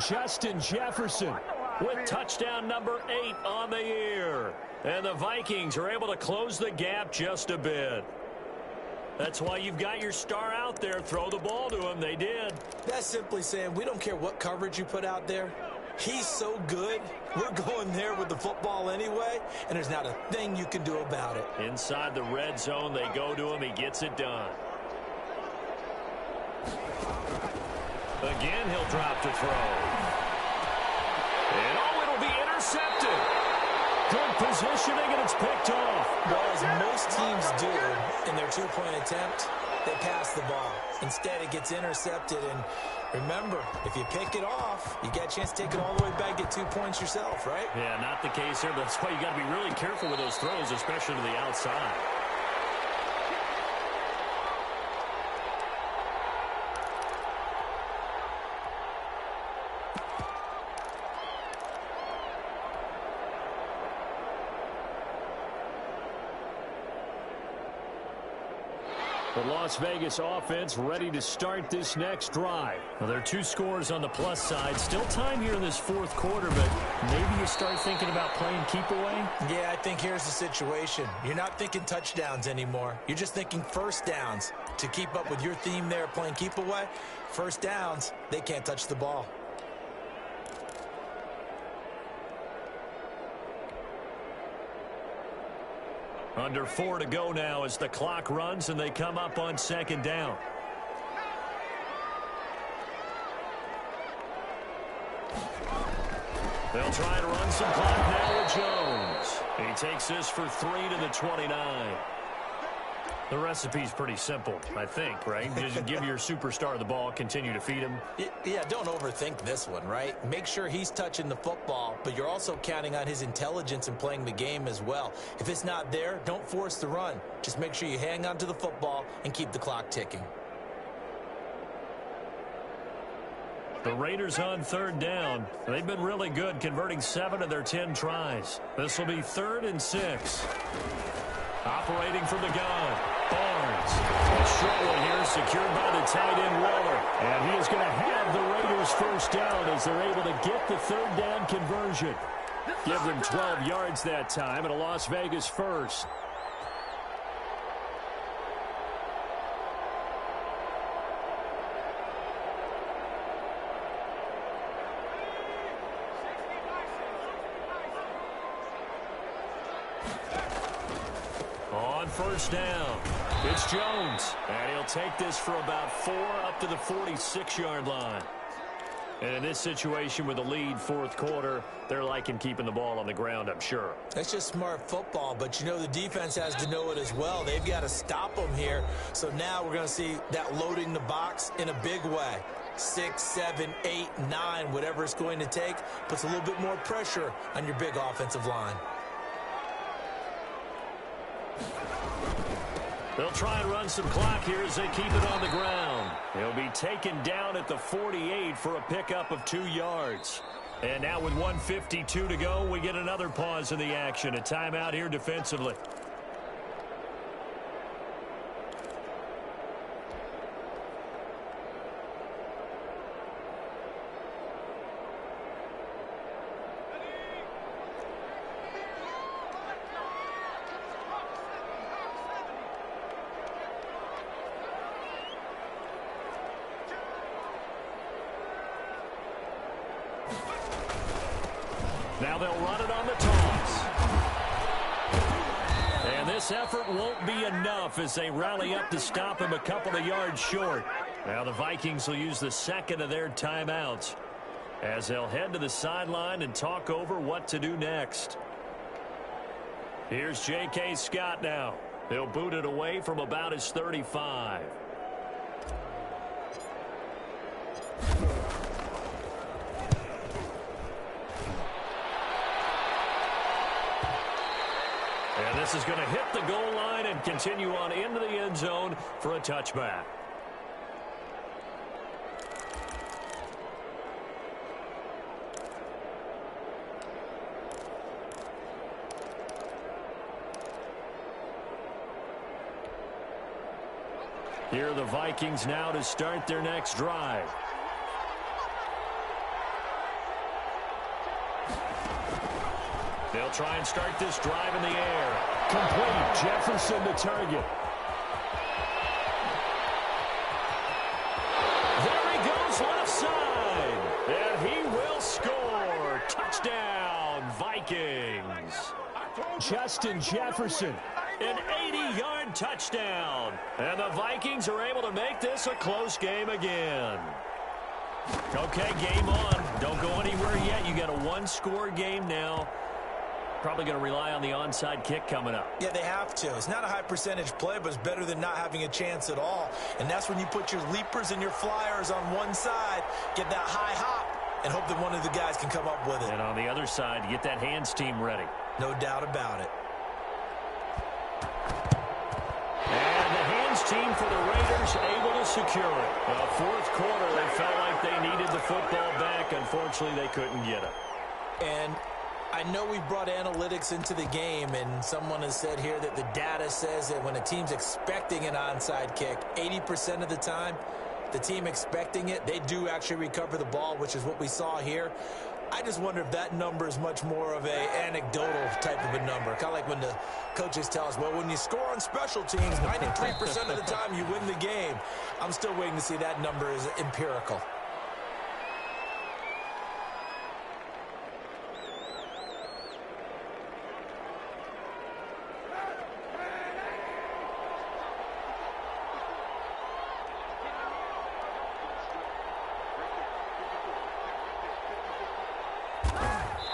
Justin Jefferson with touchdown number 8 on the year. And the Vikings are able to close the gap just a bit. That's why you've got your star out there. Throw the ball to him. They did. That's simply saying we don't care what coverage you put out there. He's so good, we're going there with the football anyway, and there's not a thing you can do about it. Inside the red zone, they go to him. He gets it done. Again, he'll drop to throw. And it'll be intercepted. Good positioning, and it's picked off. Well, as most teams do in their two-point attempt, they pass the ball. Instead, it gets intercepted, and remember, if you pick it off, you get a chance to take it all the way back, get 2 points yourself, right? Yeah, not the case here, but that's why you got to be really careful with those throws, especially to the outside. The Las Vegas offense ready to start this next drive. Well, there are 2 scores on the plus side. Still time here in this fourth quarter, but maybe you start thinking about playing keep away? Yeah, I think here's the situation. You're not thinking touchdowns anymore. You're just thinking first downs. To keep up with your theme there, playing keep away, first downs, they can't touch the ball. Under 4 to go now as the clock runs and they come up on second down. They'll try to run some clock now with Jones. He takes this for 3 to the 29. The recipe's pretty simple, I think, right? Just give your superstar the ball, continue to feed him. Yeah, don't overthink this one, right? Make sure he's touching the football, but you're also counting on his intelligence in playing the game as well. If it's not there, don't force the run. Just make sure you hang on to the football and keep the clock ticking. The Raiders on third down. They've been really good, converting 7 of their 10 tries. This will be 3rd and 6. Operating from the gun, Barnes. A short one here, secured by the tight end Waller. And he is going to have the Raiders first down as they're able to get the 3rd down conversion. Give them 12 yards that time and a Las Vegas first. First down. It's Jones. And he'll take this for about 4 up to the 46-yard line. And in this situation with the lead fourth quarter, they're liking keeping the ball on the ground, I'm sure. That's just smart football, but you know the defense has to know it as well. They've got to stop them here. So now we're going to see that loading the box in a big way. 6, 7, 8, 9, whatever it's going to take, puts a little bit more pressure on your big offensive line. They'll try and run some clock here as they keep it on the ground. He'll be taken down at the 48 for a pickup of 2 yards. And now with 1:52 to go, we get another pause in the action. A timeout here defensively. Now they'll run it on the toss. And this effort won't be enough as they rally up to stop him a couple of yards short. Now the Vikings will use the second of their timeouts as they'll head to the sideline and talk over what to do next. Here's J.K. Scott now. He'll boot it away from about his 35. And this is going to hit the goal line and continue on into the end zone for a touchback. Here are the Vikings now to start their next drive. They'll try and start this drive in the air. Complete. Jefferson to target. There he goes left side. And he will score. Touchdown, Vikings. Justin Jefferson. An 80-yard touchdown. And the Vikings are able to make this a close game again. Okay, game on. Don't go anywhere yet. You got a one-score game now. Probably going to rely on the onside kick coming up. Yeah, they have to. It's not a high percentage play, but it's better than not having a chance at all. And that's when you put your leapers and your flyers on one side, get that high hop, and hope that one of the guys can come up with it. And on the other side, get that hands team ready. No doubt about it. And the hands team for the Raiders able to secure it. Well, fourth quarter, they felt like they needed the football back. Unfortunately, they couldn't get it. And I know we brought analytics into the game, and someone has said here that the data says that when a team's expecting an onside kick, 80% of the time, the team expecting it, they do actually recover the ball, which is what we saw here. I just wonder if that number is much more of an anecdotal type of a number. Kind of like when the coaches tell us, well, when you score on special teams, 93% of the time you win the game. I'm still waiting to see that number is empirical.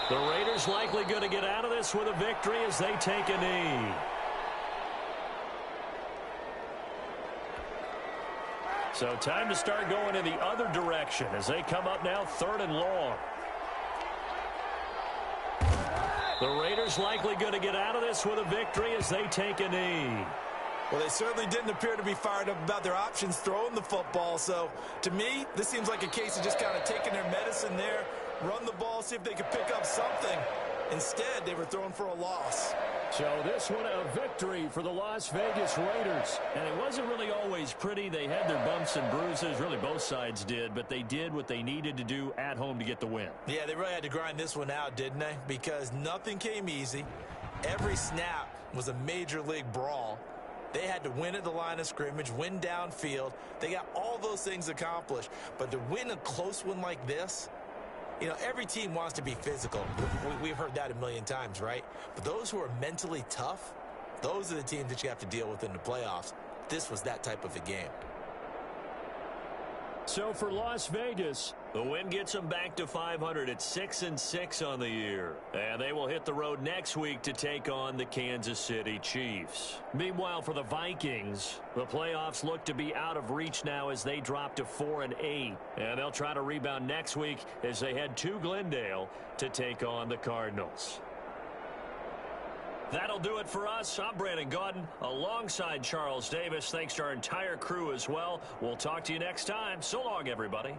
The Raiders likely going to get out of this with a victory as they take a knee. So time to start going in the other direction as they come up now 3rd and long. The Raiders likely going to get out of this with a victory as they take a knee. Well, they certainly didn't appear to be fired up about their options throwing the football. So, to me, this seems like a case of just kind of taking their medicine there, run the ball, see if they could pick up something. Instead, they were throwing for a loss. So this one a victory for the Las Vegas Raiders. And it wasn't really always pretty. They had their bumps and bruises. Really, both sides did. But they did what they needed to do at home to get the win. Yeah, they really had to grind this one out, didn't they? Because nothing came easy. Every snap was a major league brawl. They had to win at the line of scrimmage, win downfield. They got all those things accomplished. But to win a close one like this, you know, every team wants to be physical. We've heard that a million times, right? But those who are mentally tough, those are the teams that you have to deal with in the playoffs. This was that type of a game. So for Las Vegas, the win gets them back to 500 at 6-6 on the year. And they will hit the road next week to take on the Kansas City Chiefs. Meanwhile, for the Vikings, the playoffs look to be out of reach now as they drop to 4-8. And they'll try to rebound next week as they head to Glendale to take on the Cardinals. That'll do it for us. I'm Brandon Gaudin alongside Charles Davis. Thanks to our entire crew as well. We'll talk to you next time. So long, everybody.